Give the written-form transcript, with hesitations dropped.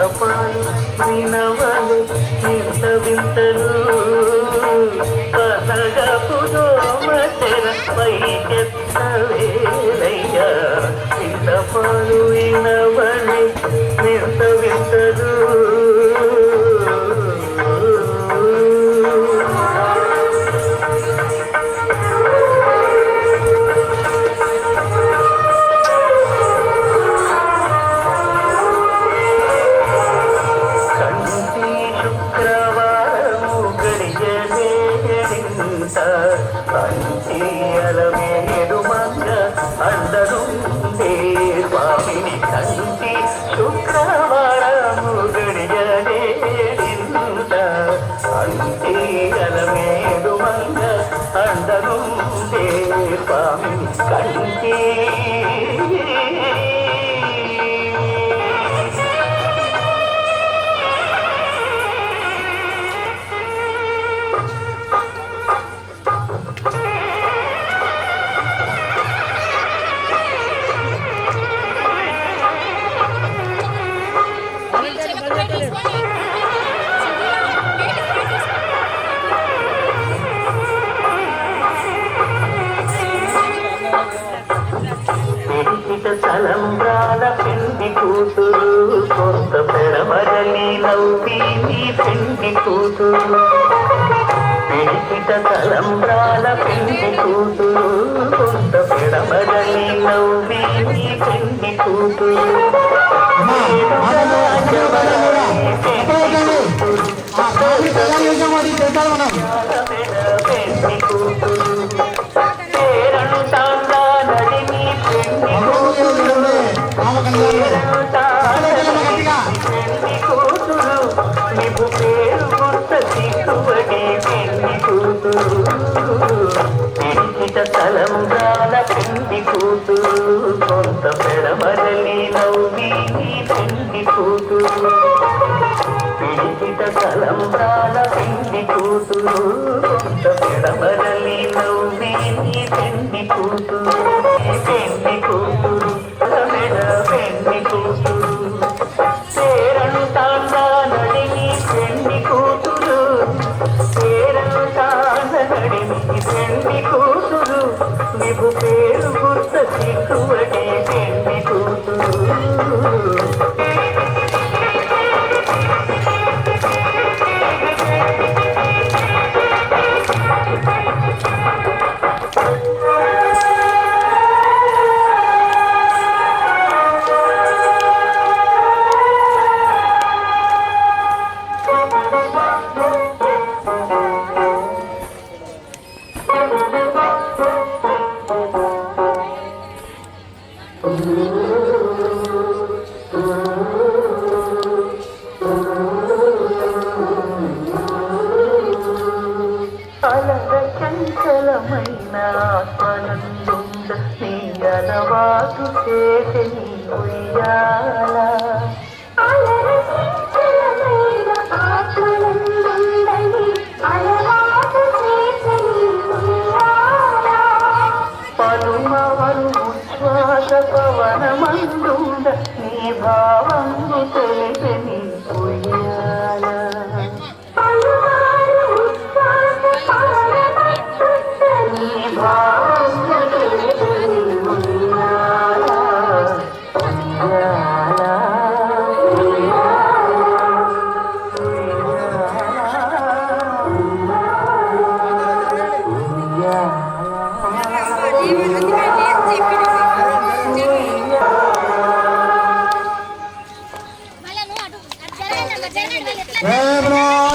విన్నపాలు వినవలు వింత వింతలు కనగపుదోమచెర పైకెత్తవేలయ్యా విన్నపాలు వినవలు వింత వింతలు అలమేడు మంగ అందరుండే స్వామిని కంటి శుక్రవారము గడియలేడింద అంటి అలమేడు మంగ అందరుండే స్వామిని కంటి తలంబ్రాల పెండి కూతురు కొంత పెడమరలి నవ్వి నీ పెండి కూతురు పెడికిట తలంబ్రాల పెండి కూతురు కొంత పెడమరలి నవ్వి నీ పెండి కూతురు పెండి కూతురు పేరను తాండా నడిని పెండి కూతురు నీకు పేరు గుర్త సిక్కుబడి పెళ్లి కూతురు పెంకిట తలంబ్రాల పెళ్లి కూతురు కొంత పెడమరలి నవ్వి నీ పెళ్లి కూతురు పెంకిట తలంబ్రాల పెళ్లి కూతురు కొంత పెడమరలి నవ్వి నీ పెళ్లి కూతురు పెళ్లి కూతురు పెళ్లి కూతురు పేరను తాండా నడిని పెళ్లి కూతురు పేరను తాండ నడిని పెళ్లి కూతురు నీకు పేరు గుర్త సిక్కుబడి పెళ్లి కూతురు అలర చంచలమైన ఆత్మనందుండ నీ అలవాటు చేసి నీ ఉయ్యాల పలుమవరు ఉచ్ఛ్వాస పవనమందుండ నీ భావంగు తెలిసి నీ ఉయ్యాల జయ